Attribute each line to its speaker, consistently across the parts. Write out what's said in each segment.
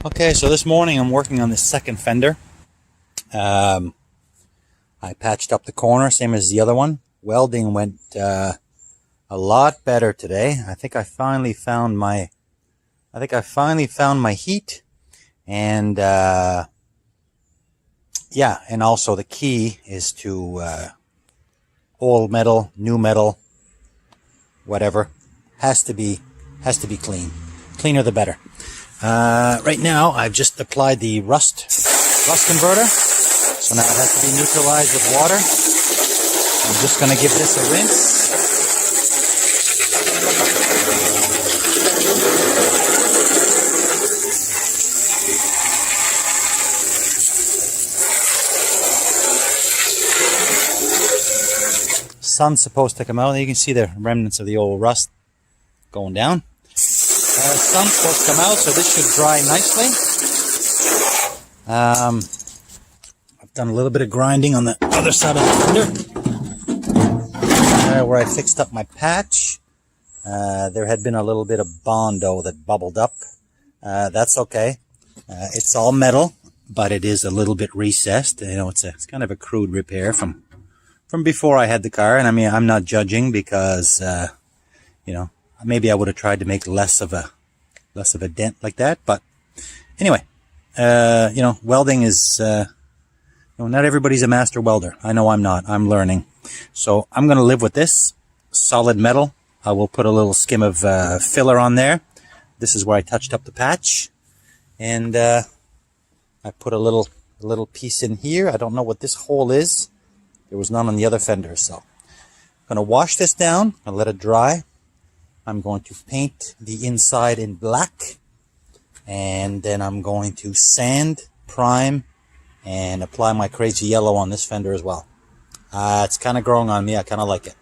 Speaker 1: Okay, so this morning I'm working on the second fender. I patched up the corner, same as the other one. Welding went a lot better today. I think I finally found my heat, and yeah, and also the key is to old metal, new metal, whatever, has to be clean. Cleaner the better. Right now, I've just applied the rust converter, so now it has to be neutralized with water. I'm just going to give this a rinse. Sun's supposed to come out. You can see the remnants of the old rust going down. Sun's supposed to come out, so this should dry nicely. I've done a little bit of grinding on the other side of the fender, where I fixed up my patch. There had been a little bit of Bondo that bubbled up. That's okay. It's all metal, but it is a little bit recessed. You know, it's kind of a crude repair from before I had the car. And I mean, I'm not judging because you know, maybe I would have tried to make less of a dent like that. But anyway, you know, welding is, you know, not everybody's a master welder. I know I'm not. I'm learning. So I'm going to live with this solid metal. I will put a little skim of filler on there. This is where I touched up the patch, and I put a little piece in here. I don't know what this hole is. There was none on the other fender, so I'm going to wash this down and let it dry. I'm going to paint the inside in black, and then I'm going to sand, prime, and apply my crazy yellow on this fender as well. It's kind of growing on me. I kind of like it.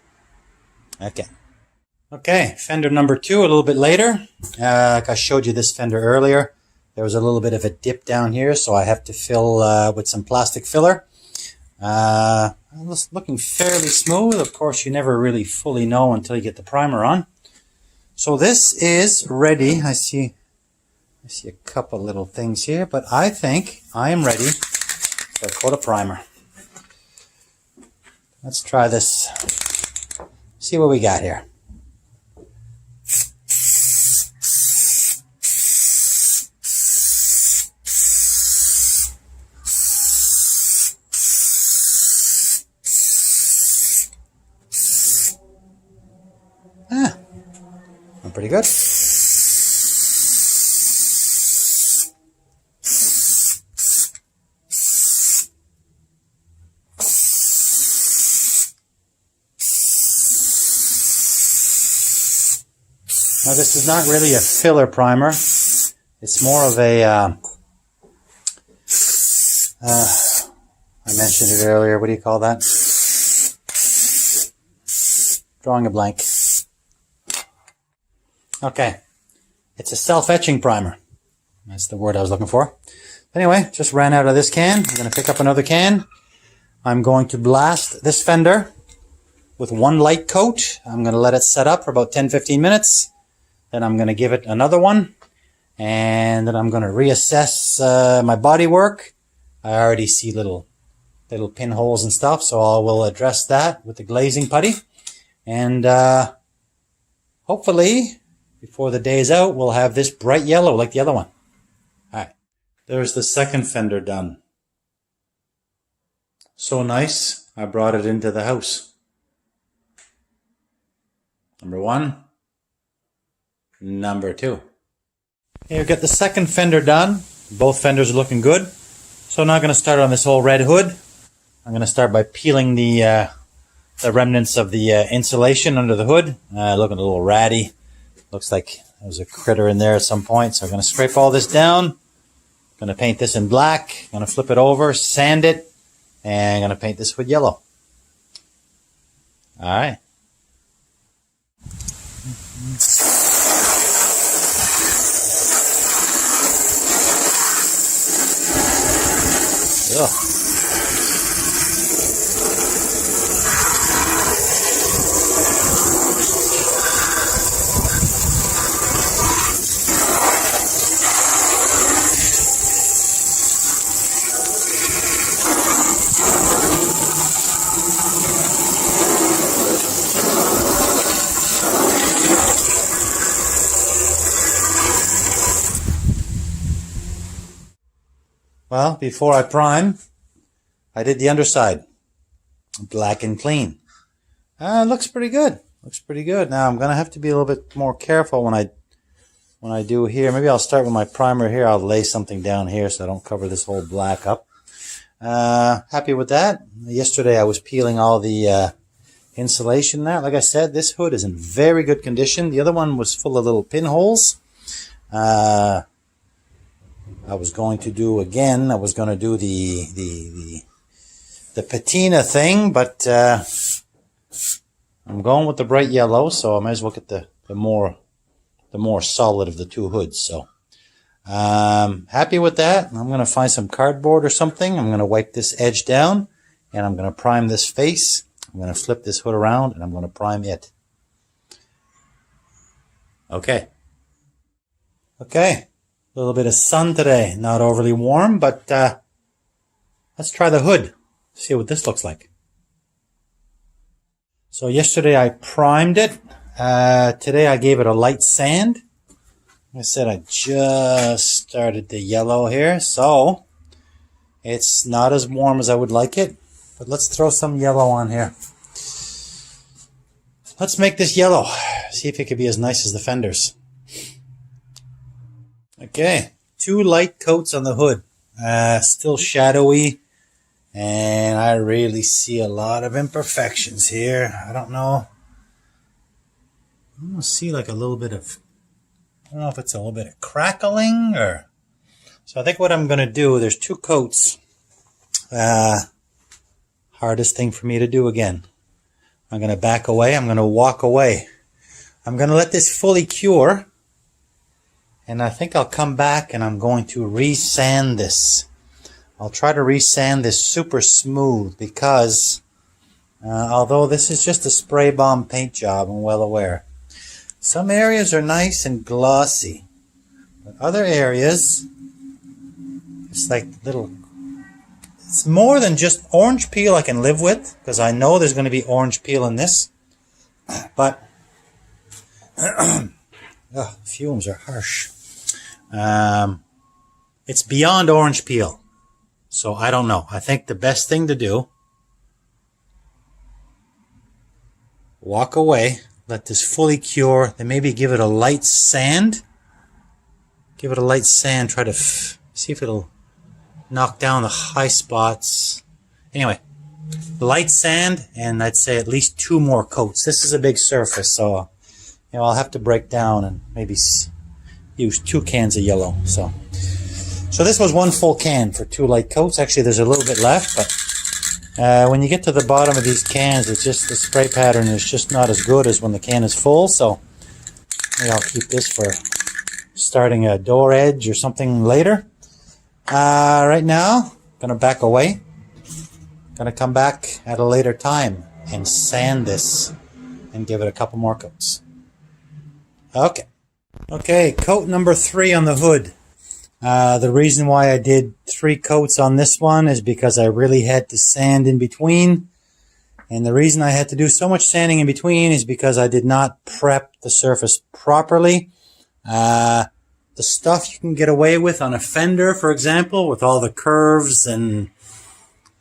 Speaker 1: Okay, fender number 2 a little bit later. Like I showed you this fender earlier, there was a little bit of a dip down here, so I have to fill with some plastic filler. It's looking fairly smooth. Of course, you never really fully know until you get the primer on. So this is ready. I see a couple little things here, but I think I am ready for a coat of primer. Let's try this. See what we got here. Pretty good. Now this is not really a filler primer. It's more of a, I mentioned it earlier, what do you call that? Drawing a blank. Okay, it's a self-etching primer. That's the word I was looking for. Anyway, just ran out of this can. I'm going to pick up another can. I'm going to blast this fender with one light coat. I'm going to let it set up for about 10-15 minutes. Then I'm going to give it another one. And then I'm going to reassess my bodywork. I already see little pinholes and stuff, so I will address that with the glazing putty. And hopefully, before the day is out, we'll have this bright yellow like the other one. Alright, there's the second fender done. So nice, I brought it into the house. Number 1. Number 2. Here, we've got the second fender done. Both fenders are looking good. So I'm not going to start on this whole red hood. I'm going to start by peeling the remnants of the insulation under the hood. Looking a little ratty. Looks like there was a critter in there at some point. So I'm going to scrape all this down. Going to paint this in black. Going to flip it over, sand it, and I'm going to paint this with yellow. All right. Ugh. Well, before I prime, I did the underside. Black and clean. Looks pretty good. Looks pretty good. Now I'm going to have to be a little bit more careful when I do here. Maybe I'll start with my primer here. I'll lay something down here so I don't cover this whole black up. Happy with that. Yesterday I was peeling all the insulation there. Like I said, this hood is in very good condition. The other one was full of little pinholes. I was going to do the patina thing, but I'm going with the bright yellow, so I might as well get the more solid of the two hoods. So happy with that. I'm going to find some cardboard or something. I'm going to wipe this edge down, and I'm going to prime this face. I'm going to flip this hood around, and I'm going to prime it. Okay. A little bit of sun today. Not overly warm, but let's try the hood. See what this looks like. So yesterday I primed it. Today I gave it a light sand. Like I said, I just started the yellow here, so it's not as warm as I would like it. But let's throw some yellow on here. Let's make this yellow. See if it could be as nice as the Fenders. Okay, 2 light coats on the hood. Still shadowy. And I really see a lot of imperfections here. I don't know. I don't see like a little bit of, I don't know if it's a little bit of crackling or. So I think what I'm going to do, there's 2 coats. Hardest thing for me to do again. I'm going to back away. I'm going to walk away. I'm going to let this fully cure. And I think I'll come back and I'm going to re-sand this. I'll try to re-sand this super smooth because although this is just a spray bomb paint job, I'm well aware. Some areas are nice and glossy. But other areas, it's like little, it's more than just orange peel I can live with, because I know there's going to be orange peel in this. But fumes are harsh. It's beyond orange peel. So I don't know. I think the best thing to do, walk away, let this fully cure, then maybe give it a light sand. Give it a light sand, try to see if it'll knock down the high spots. Anyway, light sand, and I'd say at least 2 more coats. This is a big surface, so I'll have to break down and maybe use 2 cans of yellow. So this was 1 full can for 2 light coats. Actually, there's a little bit left, but when you get to the bottom of these cans, it's just the spray pattern is just not as good as when the can is full. So maybe I'll keep this for starting a door edge or something later. Right now, I'm going to back away. Going to come back at a later time and sand this and give it a couple more coats. Okay, coat number 3 on the hood. The reason why I did 3 coats on this one is because I really had to sand in between. And the reason I had to do so much sanding in between is because I did not prep the surface properly. The stuff you can get away with on a fender, for example, with all the curves and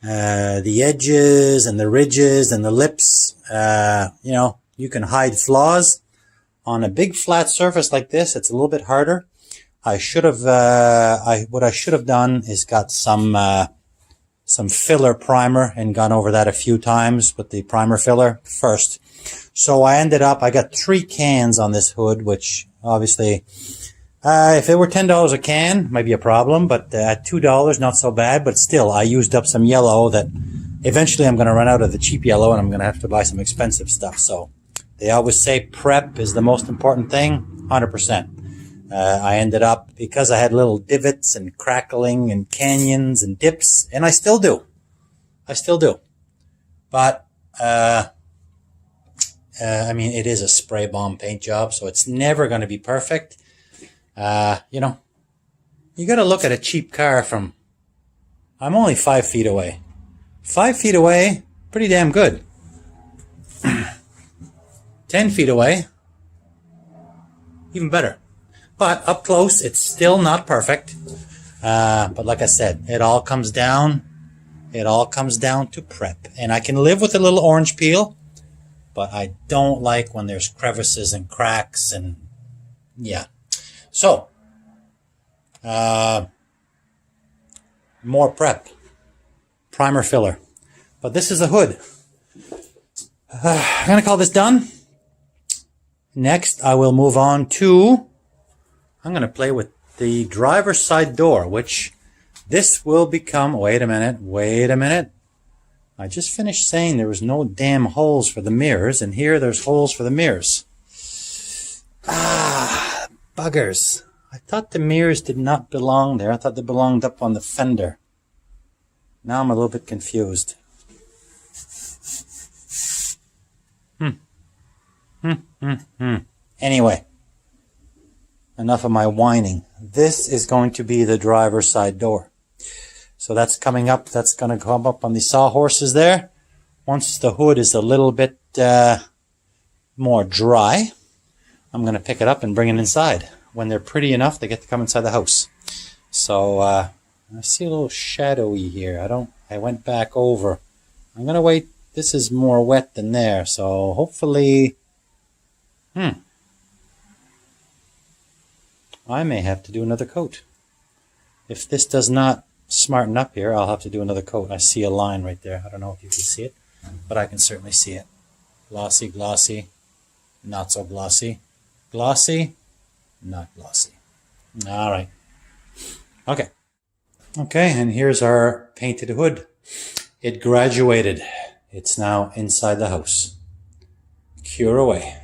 Speaker 1: the edges and the ridges and the lips, you can hide flaws. On a big flat surface like this, it's a little bit harder. I should have, what I should have done is got some filler primer and gone over that a few times with the primer filler first. So I got 3 cans on this hood, which obviously, if it were $10 a can, might be a problem, but at $2, not so bad. But still, I used up some yellow that eventually I'm going to run out of the cheap yellow and I'm going to have to buy some expensive stuff. So they always say prep is the most important thing, 100%. I ended up, because I had little divots and crackling and canyons and dips, and I still do. But, it is a spray bomb paint job, so it's never going to be perfect. You got to look at a cheap car from, I'm only 5 feet away. 5 feet away, pretty damn good. 10 feet away, even better. But up close, it's still not perfect. But like I said, it all comes down to prep. And I can live with a little orange peel, but I don't like when there's crevices and cracks and yeah. So, more prep. Primer filler. But this is the hood. I'm going to call this done. Next, I will move on to, I'm going to play with the driver's side door, which this will become, wait a minute. I just finished saying there was no damn holes for the mirrors, and here there's holes for the mirrors. Ah, buggers. I thought the mirrors did not belong there. I thought they belonged up on the fender. Now I'm a little bit confused. Anyway, enough of my whining. This is going to be the driver's side door. So that's coming up. That's going to come up on the sawhorses there. Once the hood is a little bit more dry, I'm going to pick it up and bring it inside. When they're pretty enough, they get to come inside the house. So I see a little shadowy here. I went back over. I'm going to wait. This is more wet than there. So hopefully, I may have to do another coat. If this does not smarten up here, I'll have to do another coat. I see a line right there. I don't know if you can see it, but I can certainly see it. Glossy, glossy, not so glossy. Glossy, not glossy. All right. Okay. Okay, and here's our painted hood. It graduated. It's now inside the house. Cure away.